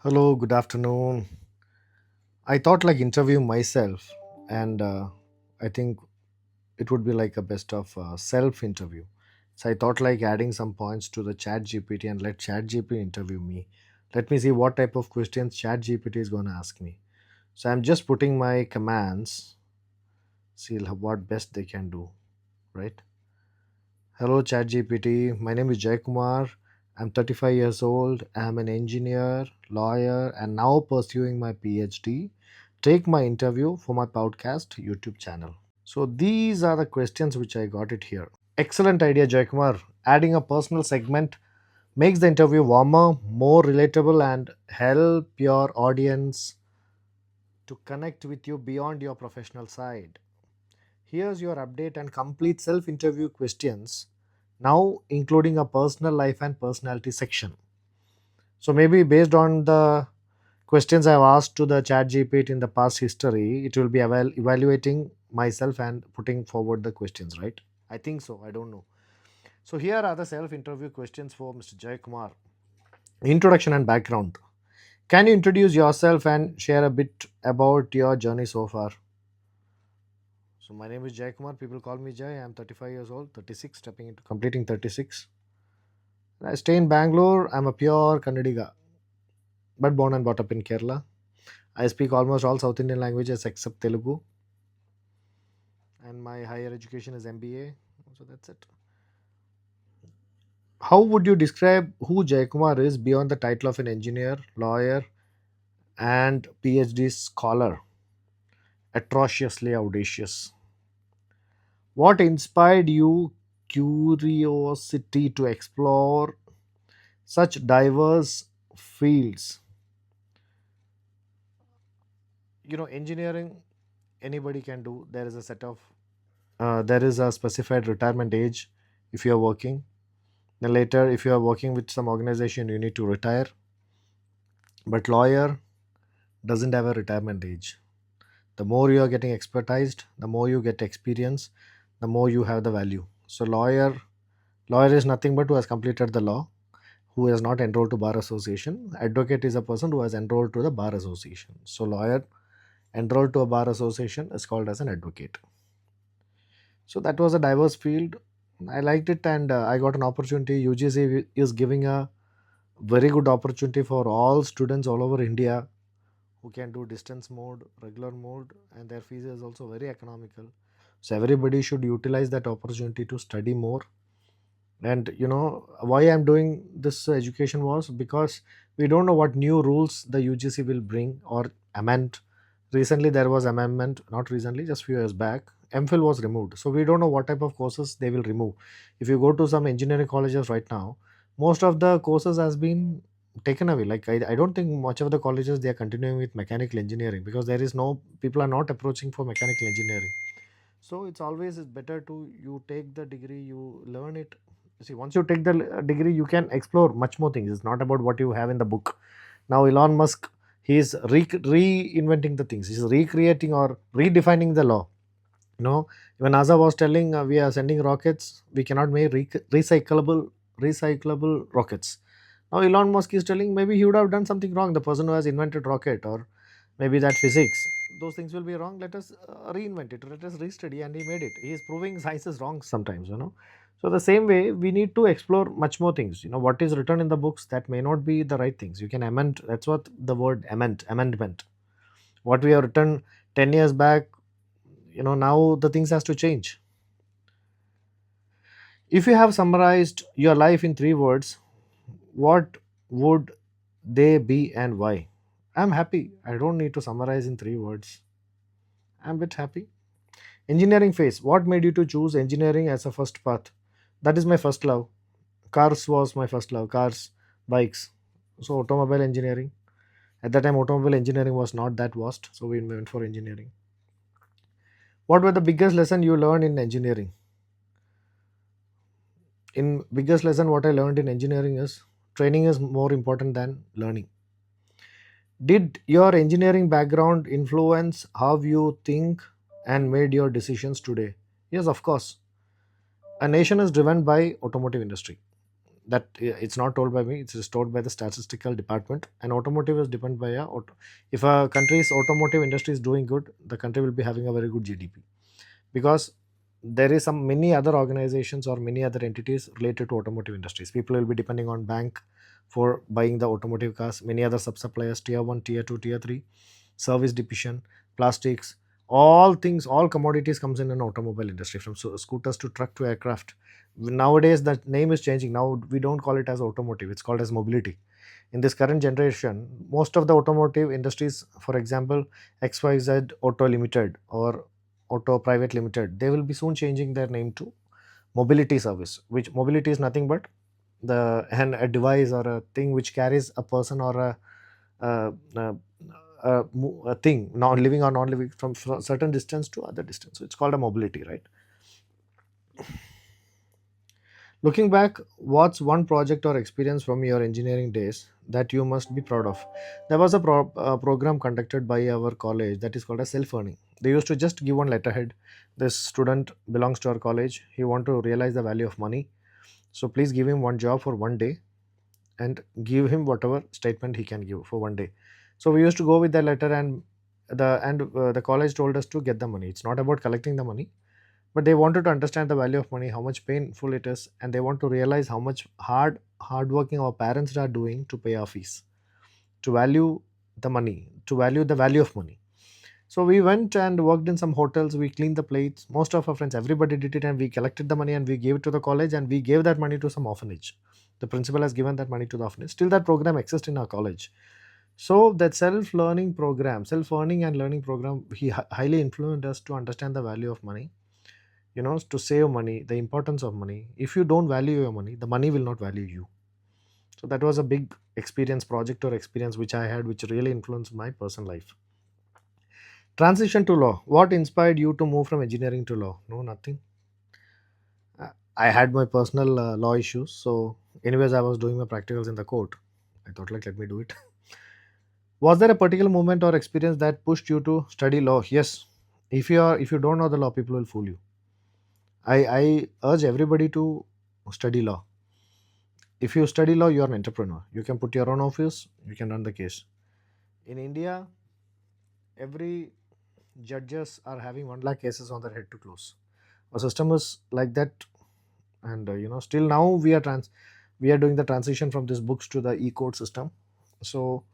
Hello, good afternoon. I thought like interview myself, and I think it would be like a best of self interview. So I thought like adding some points to the Chat GPT and let Chat GPT interview me. Let me see what type of questions Chat GPT is going to ask me. So I'm just putting my commands, see what best they can do, right? Hello, ChatGPT. My name is Jay Kumar. I'm 35 years old. I'm an engineer, lawyer, and now pursuing my PhD. Take my interview for my podcast YouTube channel. So these are the questions which I got it here. Excellent idea, Jay Kumar. Adding a personal segment makes the interview warmer, more relatable, and help your audience to connect with you beyond your professional side. Here's your update and complete self interview questions, now including a personal life and personality section. So, maybe based on the questions I've asked to the chat GPT in the past history, it will be evaluating myself and putting forward the questions, right? I think so. I don't know. So, here are the self interview questions for Mr. Jay Kumar. Introduction and background. Can you introduce yourself and share a bit about your journey so far? So my name is Jay Kumar. People call me Jay. I'm 35 years old, 36, stepping into completing 36. I stay in Bangalore. I'm a pure Kannadiga, but born and brought up in Kerala. I speak almost all South Indian languages except Telugu, and my higher education is MBA. So that's it. How would you describe who Jay Kumar is beyond the title of an engineer, lawyer, and PhD scholar? Atrociously audacious. What inspired you curiosity to explore such diverse fields? Engineering anybody can do. There is a set of there is a specified retirement age if you are working. Then later, if you are working with some organization, you need to retire. But lawyer doesn't have a retirement age. The more you are getting expertized, the more you get experience, the more you have the value. So lawyer is nothing but who has completed the law, who has not enrolled to bar association. Advocate is a person who has enrolled to the bar association. So lawyer enrolled to a bar association is called as an advocate. So that was a diverse field. I liked it, and I got an opportunity. UGC is giving a very good opportunity for all students all over India who can do distance mode, regular mode, and their fees is also very economical. So everybody should utilize that opportunity to study more. And why I'm doing this education was because we don't know what new rules the UGC will bring or amend. Recently there was amendment, not recently, just few years back. MPhil was removed, so we don't know what type of courses they will remove. If you go to some engineering colleges right now, most of the courses has been taken away. Like I don't think much of the colleges they are continuing with mechanical engineering because there is no people are not approaching for mechanical engineering. So it's always is better to you take the degree, you learn it. See, once you take the degree, you can explore much more things. It's not about what you have in the book. Now Elon Musk, he is reinventing the things. He's recreating or redefining the law. You know, when NASA was telling we are sending rockets, we cannot make recyclable rockets. Now Elon Musk is telling maybe he would have done something wrong. The person who has invented rocket or maybe that physics, those things will be wrong. Let us reinvent it. Let us restudy, and he made it. He is proving science is wrong sometimes. So the same way we need to explore much more things. What is written in the books that may not be the right things. You can amend. That's what the word amendment. What we have written 10 years back, now the things has to change. If you have summarized your life in 3 words, what would they be and why? I'm happy. I don't need to summarize in 3 words. I'm a bit happy. Engineering phase. What made you to choose engineering as a first path? That is my first love. Cars was my first love. Cars, bikes. So automobile engineering. At that time, automobile engineering was not that vast, so we went for engineering. What were the biggest lesson you learned in engineering? In biggest lesson, what I learned in engineering is training is more important than learning. Did your engineering background influence how you think and made your decisions today? Yes, of course. A nation is driven by automotive industry. that it's not told by me, it's told by the statistical department. And automotive is dependent by if a country's automotive industry is doing good, the country will be having a very good GDP, because there is some many other organizations or many other entities related to automotive industries. People will be depending on bank for buying the automotive cars, many other sub suppliers, tier 1, tier 2, tier 3, service division, plastics, all things, all commodities comes in an automobile industry, from scooters to truck to aircraft. Nowadays that name is changing. Now we don't call it as automotive, it's called as mobility. In this current generation, most of the automotive industries, for example, XYZ Auto Limited or Auto Private Limited, they will be soon changing their name to mobility service, which mobility is nothing but a device or a thing which carries a person or a, a, a thing, non living or non living, from certain distance to other distance. So it's called a mobility, right? Looking back, what's one project or experience from your engineering days that you must be proud of? There was a program conducted by our college that is called as self-earning. They used to just give one letterhead. This student belongs to our college. He want to realize the value of money. So please give him one job for one day and give him whatever statement he can give for one day. So we used to go with the letter, and the college told us to get the money. It's not about collecting the money, but they wanted to understand the value of money, how much painful it is, and they want to realize how much hard working our parents are doing to pay our fees, to value the money, to value the value of money. So we went and worked in some hotels, we cleaned the plates, most of our friends, everybody did it, and we collected the money and we gave it to the college, and we gave that money to some orphanage. The principal has given that money to the orphanage. Still that program exists in our college. So that self-learning program, self-earning and learning program, he highly influenced us to understand the value of money, to save money, the importance of money. If you don't value your money, the money will not value you. So that was a big experience, project or experience which I had, which really influenced my personal life. Transition to law. What inspired you to move from engineering to law? No, nothing. I had my personal law issues. So anyways, I was doing my practicals in the court. I thought, like, let me do it. Was there a particular moment or experience that pushed you to study law? Yes. If you don't know the law, people will fool you. I urge everybody to study law. If you study law, you are an entrepreneur. You can put your own office, you can run the case. In India, every judges are having 1 lakh cases on their head to close. Our system is like that, and still now we are doing the transition from these books to the e-court system. So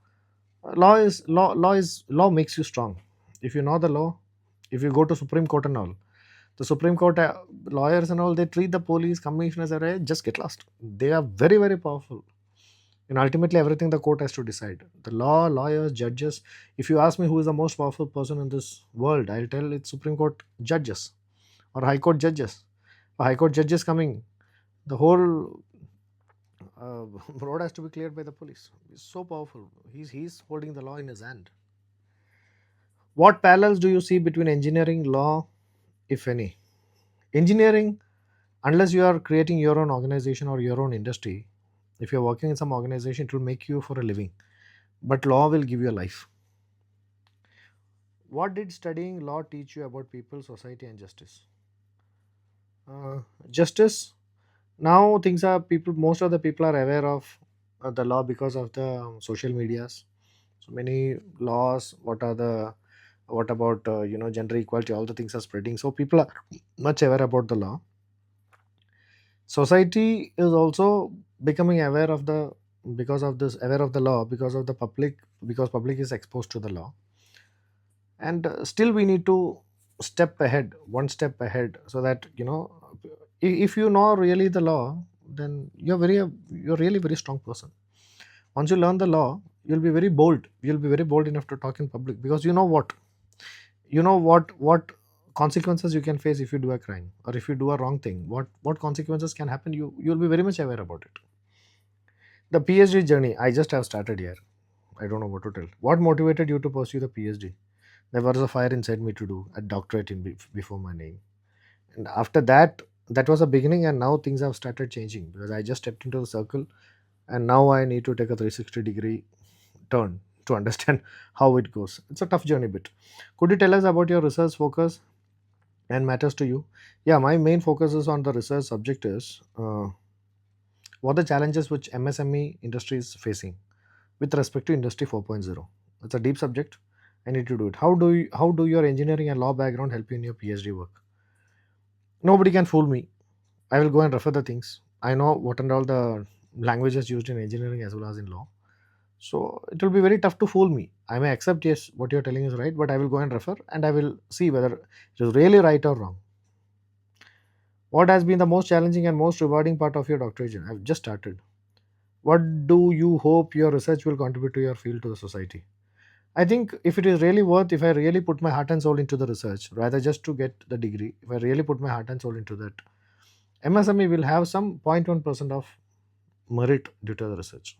law makes you strong. If you know the law, if you go to Supreme Court and all, the Supreme Court lawyers and all, they treat the police commissioners as just get lost. They are very, very powerful. And ultimately, everything the court has to decide. The law, lawyers, judges. If you ask me who is the most powerful person in this world, I'll tell it's Supreme Court judges or High Court judges. High Court judges coming, the whole road has to be cleared by the police. He's so powerful. He's holding the law in his hand. What parallels do you see between engineering, law, if any? Engineering, unless you are creating your own organization or your own industry, if you're working in some organization, it will make you for a living. But law will give you a life. What did studying law teach you about people, society, and justice? Justice. Now things are people. Most of the people are aware of the law because of the social medias. So many laws. What about gender equality? All the things are spreading. So people are much aware about the law. Society is also becoming aware of the because of this aware of the law because of the public, because public is exposed to the law. And still we need to step ahead, one step ahead, so that if you know really the law, then you're really very strong person. Once you learn the law, you'll be very bold enough to talk in public, because you know what consequences you can face if you do a crime, or if you do a wrong thing, what consequences can happen. You'll be very much aware about it. The PhD journey, I just have started here. I don't know what to tell. What motivated you to pursue the PhD? There was a fire inside me to do a doctorate before my name. And after that, that was a beginning, and now things have started changing because I just stepped into the circle, and now I need to take a 360-degree turn to understand how it goes. It's a tough journey bit. Could you tell us about your research focus and matters to you? Yeah, my main focus is on the research subject is What are the challenges which MSME industry is facing with respect to Industry 4.0? It's a deep subject. I need to do it. How do your engineering and law background help you in your PhD work? Nobody can fool me. I will go and refer the things. I know what and all the languages used in engineering as well as in law. So it will be very tough to fool me. I may accept, yes, what you're telling is right, but I will go and refer and I will see whether it is really right or wrong. What has been the most challenging and most rewarding part of your doctorate? I've just started. What do you hope your research will contribute to your field, to the society? I think if it is really worth, if I really put my heart and soul into the research, rather just to get the degree, if I really put my heart and soul into that, MSME will have some 0.1% of merit due to the research.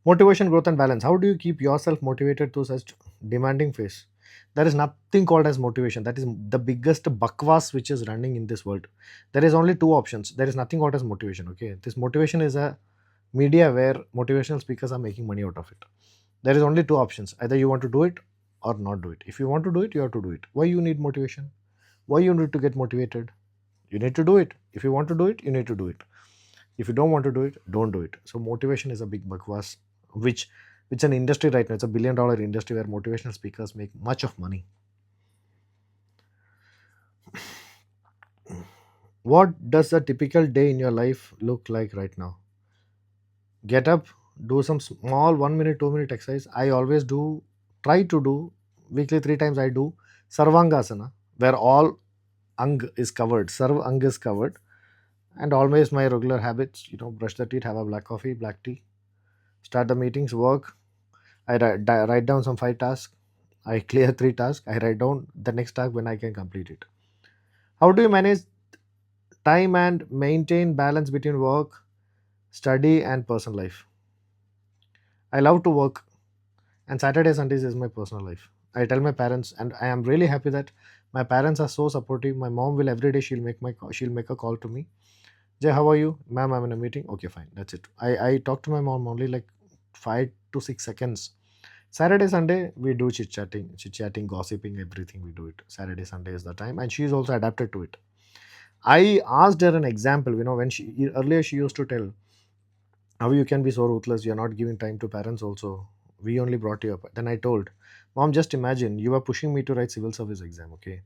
Motivation, growth, and balance. How do you keep yourself motivated to such demanding phase? There is nothing called as motivation. That is the biggest bakwas which is running in this world. There is only two options. There is nothing called as motivation. Okay, this motivation is a media where motivational speakers are making money out of it. There is only two options. Either you want to do it or not do it. If you want to do it, you have to do it. Why you need motivation? Why you need to get motivated? You need to do it. If you want to do it, you need to do it. If you don't want to do it, don't do it. So motivation is a big bakwas, which it's an industry right now. It's a $1 billion industry where motivational speakers make much of money. What does a typical day in your life look like right now? Get up, do some small 1 minute, 2 minute exercise. I always do, try to do weekly 3 times. I do Sarvangasana, where all ang is covered, Sarv ang is covered, and always my regular habits, brush the teeth, have a black coffee, black tea, start the meetings, work. I write down some 5 tasks. I clear 3 tasks. I write down the next task when I can complete it. How do you manage time and maintain balance between work, study, and personal life? I love to work, and Saturday Sundays is my personal life. I tell my parents, and I am really happy that my parents are so supportive. My mom will every day she'll make a call to me. Jay, how are you, ma'am? I'm in a meeting. Okay, fine. That's it. I talk to my mom only like 5 to 6 seconds. Saturday, Sunday, we do chit chatting, gossiping, everything we do it. Saturday, Sunday is the time, and she's also adapted to it. I asked her an example, when she earlier she used to tell how you can be so ruthless, you're not giving time to parents also. We only brought you up. Then I told, Mom, just imagine you are pushing me to write civil service exam, okay?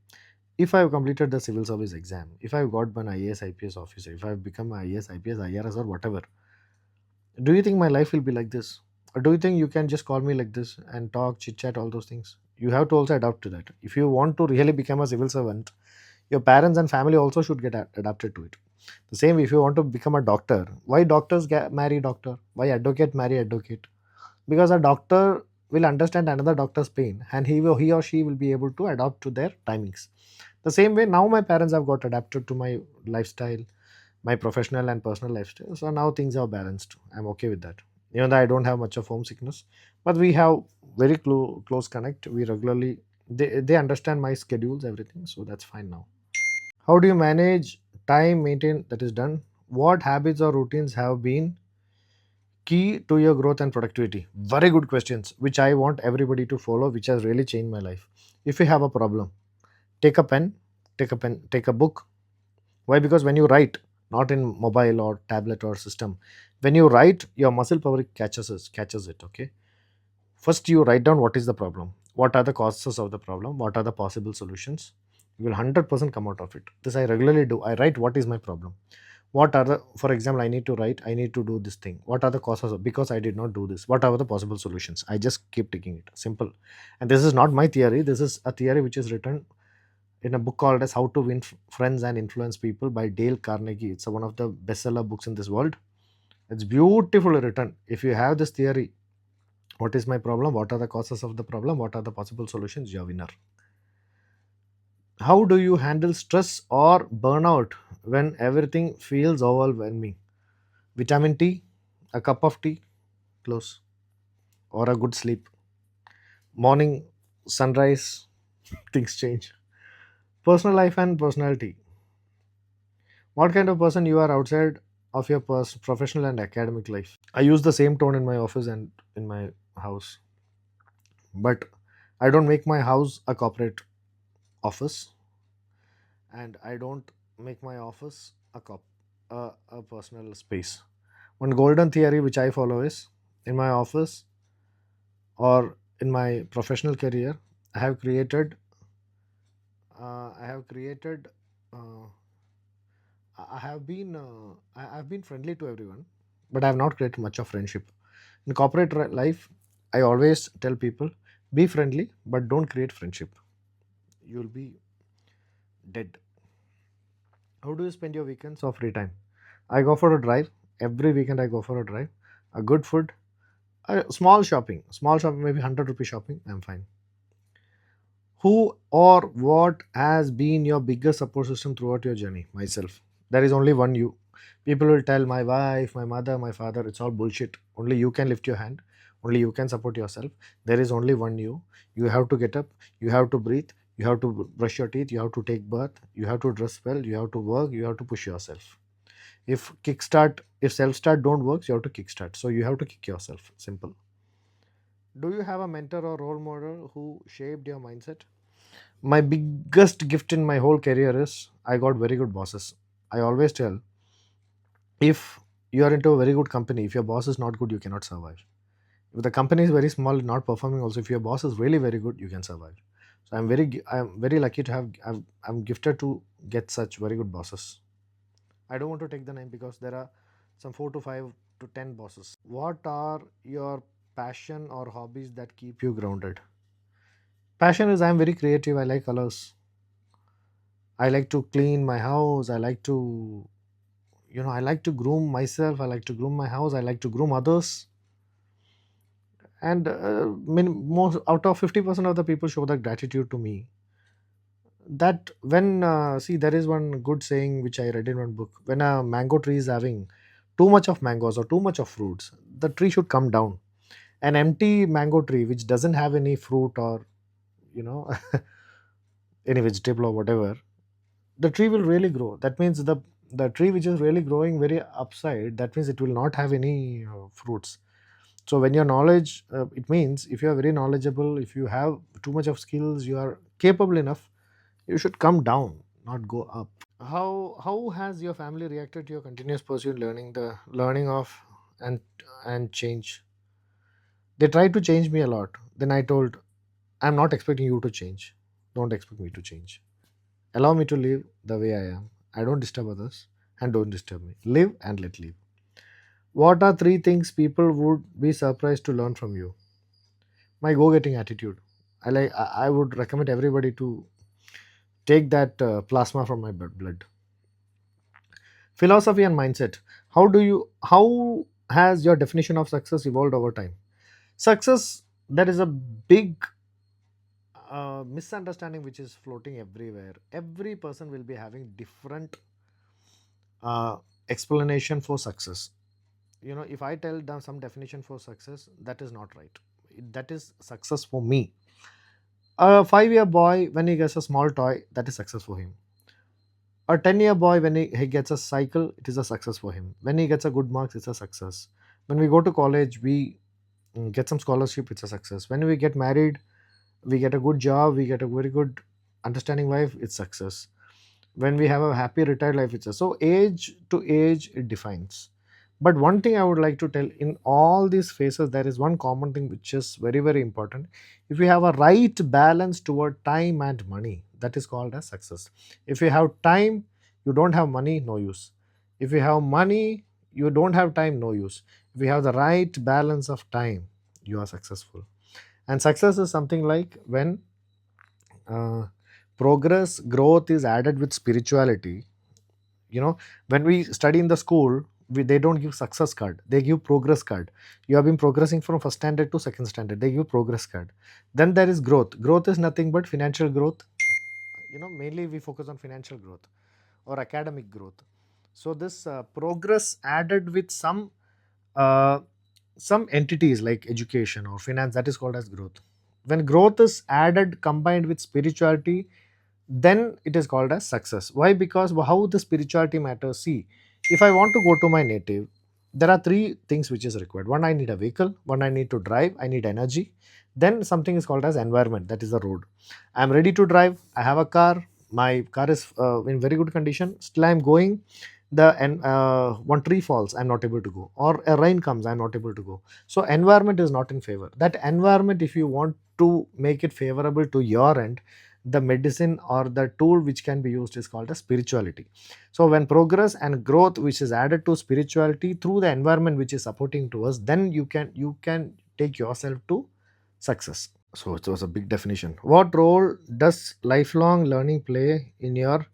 If I've completed the civil service exam, if I've got an IAS, IPS officer, if I've become an IAS, IPS, IRS or whatever, do you think my life will be like this? Or do you think you can just call me like this and talk, chit chat, all those things? You have to also adapt to that. If you want to really become a civil servant, your parents and family also should get adapted to it. The same, if you want to become a doctor, why doctors marry doctor? Why advocate marry advocate? Because a doctor will understand another doctor's pain, and he or she will be able to adapt to their timings. The same way, now my parents have got adapted to my lifestyle, my professional and personal lifestyle. So now things are balanced. I'm okay with that. Even though I don't have much of homesickness, but we have very close connect. We regularly, they understand my schedules, everything. So that's fine now. How do you manage time maintain? That is done. What habits or routines have been key to your growth and productivity? Very good questions, which I want everybody to follow, which has really changed my life. If you have a problem, take a pen, take a book. Why? Because when you write, not in mobile or tablet or system, when you write, your muscle power catches it. Okay. First, you write down what is the problem, what are the causes of the problem, what are the possible solutions. You will 100% come out of it. This I regularly do. I write what is my problem. What are the, for example, I need to do this thing. What are the causes because I did not do this? What are the possible solutions? I just keep taking it. Simple. And this is not my theory. This is a theory which is written in a book called as How to Win Friends and Influence People by Dale Carnegie. It's one of the bestseller books in this world. It's beautifully written. If you have this theory, what is my problem? What are the causes of the problem? What are the possible solutions? You're a winner. How do you handle stress or burnout when everything feels overwhelming? Vitamin T, a cup of tea, close, or a good sleep. Morning, sunrise, things change. Personal life and personality. What kind of person you are outside of your professional and academic life? I use the same tone in my office and in my house, but I don't make my house a corporate office, and I don't make my office a cop. a personal space. One golden theory which I follow is, in my office or in my professional career, I have created I have created uh, I've been friendly to everyone, but I have not created much of friendship. In corporate life, I always tell people, be friendly, but don't create friendship. You'll be dead. How do you spend your weekends or free time? I go for a drive. Every weekend I go for a drive. A good food, a small shopping, maybe 100 rupee shopping. I'm fine. Who or what has been your biggest support system throughout your journey? Myself. There is only one you. People will tell my wife, my mother, my father, it's all bullshit. Only you can lift your hand. Only you can support yourself. There is only one you. You have to get up. You have to breathe. You have to brush your teeth. You have to take bath. You have to dress well. You have to work. You have to push yourself. If self start don't work, you have to kickstart. So you have to kick yourself. Simple. Do you have a mentor or role model who shaped your mindset? My biggest gift in my whole career is I got very good bosses. I always tell, if you are into a very good company, if your boss is not good, you cannot survive. If the company is very small, not performing, also if your boss is really very good, you can survive. So I'm very lucky to have I'm gifted to get such very good bosses. I don't want to take the name because there are some 4 to 5 to 10 bosses. What are your passion or hobbies that keep you grounded? Passion is I'm very creative. I like colors. I like to clean my house. I like to groom myself. I like to groom my house. I like to groom others. And most out of 50% of the people show that gratitude to me. That when see, there is one good saying which I read in one book. When a mango tree is having too much of mangoes or too much of fruits, the tree should come down. An empty mango tree which doesn't have any fruit or you know any vegetable or whatever, the tree will really grow. That means the tree which is really growing very upside, that means it will not have any fruits. So when your knowledge, it means if you are very knowledgeable, if you have too much of skills, you are capable enough, you should come down, not go up. How has your family reacted to your continuous pursuit learning of and change? They tried to change me a lot. Then I told, I'm not expecting you to change. Don't expect me to change. Allow me to live the way I am. I don't disturb others and don't disturb me. Live and let live. What are 3 things people would be surprised to learn from you? My go-getting attitude. I would recommend everybody to take that plasma from my blood. Philosophy and mindset. How has your definition of success evolved over time? Success, there is a big misunderstanding which is floating everywhere. Every person will be having different uh, explanation for success. If I tell them some definition for success, that is not right. That is success for me. A 5-year boy, when he gets a small toy, that is success for him. A 10-year boy, when he gets a cycle, it is a success for him. When he gets a good marks, it's a success. When we go to college, we get some scholarship, it's a success. When we get married, we get a good job, we get a very good understanding life, it's success. When we have a happy retired life, it's a, so age to age it defines. But one thing I would like to tell, in all these phases there is one common thing which is very very important. If you have a right balance toward time and money, that is called as success. If you have time, you don't have money, no use. If you have money, you don't have time, no use. If you have the right balance of time, you are successful. And success is something like when uh, progress growth is added with spirituality. When we study in the school, they don't give success card, they give progress card. You have been progressing from first standard to second standard, they give progress card. Then there is growth is nothing but financial growth. Mainly we focus on financial growth or academic growth. So this progress added with uh, some entities like education or finance, that is called as growth. When growth is added combined with spirituality, then it is called as success. Why? Because how the spirituality matters. See, if I want to go to my native, there are 3 things which is required. One, I need a vehicle. One, I need to drive, I need energy. Then something is called as environment, that is the road. I am ready to drive, I have a car, my car is in very good condition, still I am going. One tree falls, I'm not able to go, or a rain comes, I'm not able to go. So environment is not in favor. That environment, if you want to make it favorable to your end, the medicine or the tool which can be used is called as spirituality. So when progress and growth which is added to spirituality through the environment which is supporting to us, then you can take yourself to success. So it was a big definition. What role does lifelong learning play in your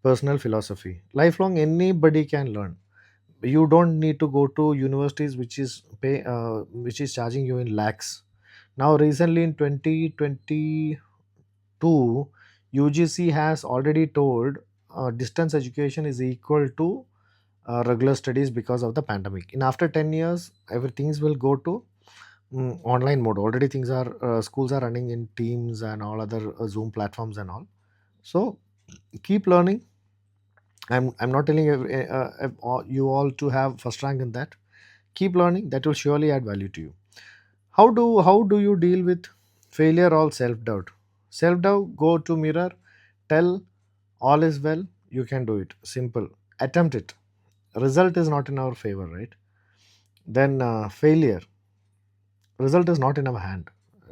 personal philosophy? Lifelong, anybody can learn. You don't need to go to universities which is charging you in lakhs. Now recently in 2022, UGC has already told distance education is equal to regular studies because of the pandemic. In after 10 years, everything will go to online mode. Already things are schools are running in Teams and all other Zoom platforms and all. So keep learning. I'm not telling you all to have first rank in that. Keep learning. That will surely add value to you. How do you deal with failure or self doubt? Self doubt. Go to mirror. Tell all is well. You can do it. Simple. Attempt it. Result is not in our favor, right? Then failure. Result is not in our hand.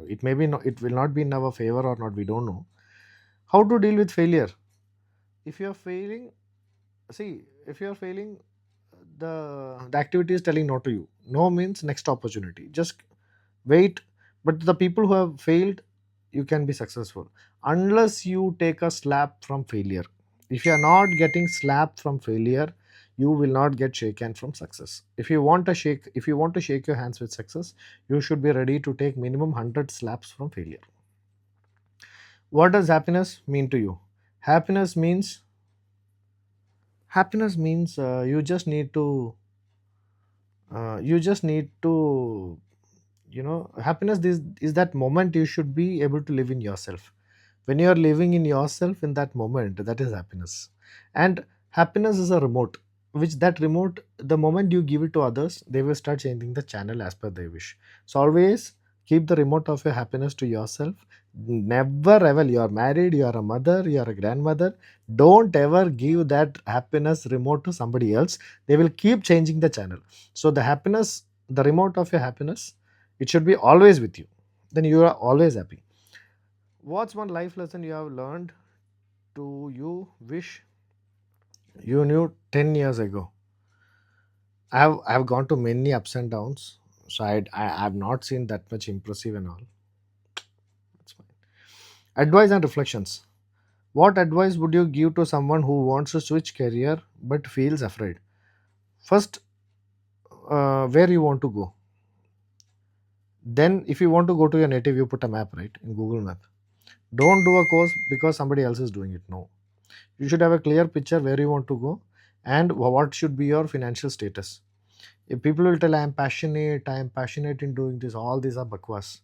It may be no, it will not be in our favor or not. We don't know. How to deal with failure? If you are failing, see, if you are failing, the activity is telling no to you. No means next opportunity. Just wait. But the people who have failed, you can be successful unless you take a slap from failure. If you are not getting slapped from failure, you will not get shaken from success. If you want to shake your hands with success, you should be ready to take minimum 100 slaps from failure. What does happiness mean to you? Happiness means happiness means you just need to happiness is that moment you should be able to live in yourself. When you are living in yourself in that moment, that is happiness. And happiness is a remote, which that remote, the moment you give it to others, they will start changing the channel as per their wish. So always keep the remote of your happiness to yourself. Never ever, you are married, you are a mother, you are a grandmother, don't ever give that happiness remote to somebody else. They will keep changing the channel. So the happiness, the remote of your happiness, it should be always with you. Then you are always happy. What's one life lesson you have learned to you wish you knew 10 years ago? I have gone to many ups and downs, so I've not seen that much impressive and all. That's fine. Advice and reflections. What advice would you give to someone who wants to switch career but feels afraid? First, where you want to go. Then, if you want to go to your native, you put a map, right, in Google Map. Don't do a course because somebody else is doing it. No, you should have a clear picture where you want to go and what should be your financial status. If people will tell I am passionate in doing this, all these are bakwas.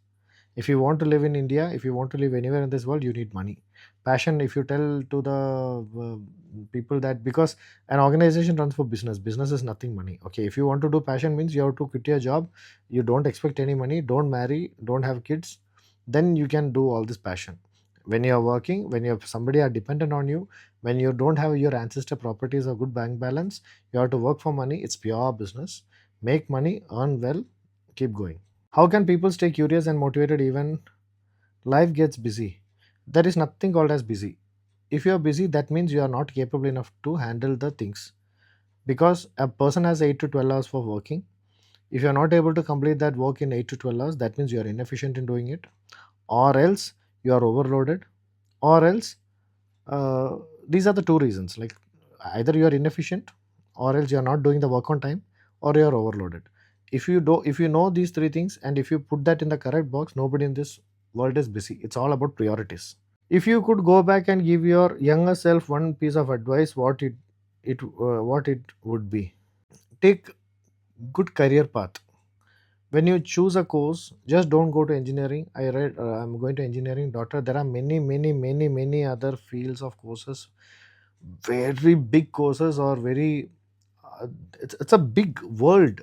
If you want to live in India, if you want to live anywhere in this world, you need money. Passion, if you tell to the people that because an organization runs for business, business is nothing money. Okay, if you want to do passion means you have to quit your job, you don't expect any money, don't marry, don't have kids, then you can do all this passion. When you are working, when you have somebody are dependent on you, when you don't have your ancestor properties or good bank balance, you have to work for money. It's pure business. Make money, earn well, keep going. How can people stay curious and motivated even life gets busy? There is nothing called as busy. If you are busy, that means you are not capable enough to handle the things. Because a person has 8 to 12 hours for working. If you are not able to complete that work in 8 to 12 hours, that means you are inefficient in doing it. Or else you are overloaded. Or else uh, these are the two reasons. Like either you are inefficient, or else you are not doing the work on time, or you are overloaded. If you know these three things and if you put that in the correct box, nobody in this world is busy. It's all about priorities. If you could go back and give your younger self one piece of advice, what it would be? Take good career path. When you choose a course, just don't go to engineering. I'm going to engineering, daughter. There are many other fields of courses, very big courses, or very it's a big world.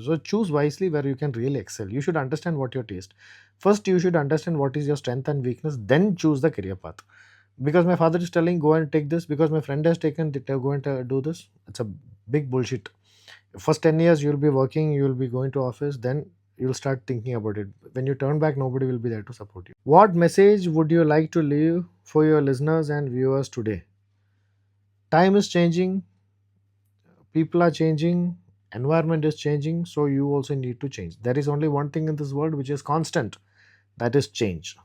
So choose wisely where you can really excel. You should understand what your taste. First, you should understand what is your strength and weakness, then choose the career path. because my father is telling go and take this, because my friend has taken it, go and do this. It's a big bullshit. First 10 years you'll be working, you'll be going to office, then you'll start thinking about it. When you turn back, nobody will be there to support you. What message would you like to leave for your listeners and viewers today? Time is changing, people are changing, environment is changing, so you also need to change. There is only one thing in this world which is constant, that is change.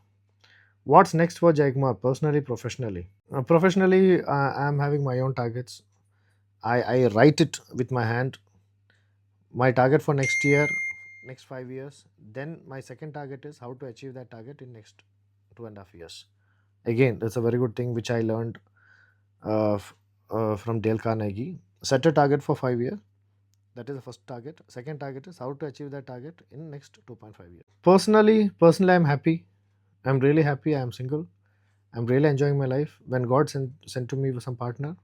What's next for Jaikumar, personally, professionally? Professionally, I'm having my own targets. I write it with my hand, my target for next year, next 5 years. Then my second target is how to achieve that target in next 2.5 years. Again, that's a very good thing which I learned from Dale Carnegie. Set a target for 5 years. That is the first target. Second target is how to achieve that target in next 2.5 years. Personally, I'm happy. I'm really happy. I'm single. I'm really enjoying my life. When God sent to me with some partner,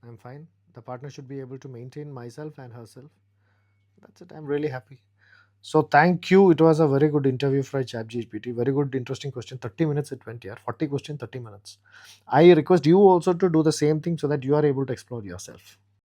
I'm fine. The partner should be able to maintain myself and herself. That's it. I'm really happy. So thank you. It was a very good interview for ChatGPT. Very good, interesting question. 30 minutes it went here. 40 questions, 30 minutes. I request you also to do the same thing so that you are able to explore yourself.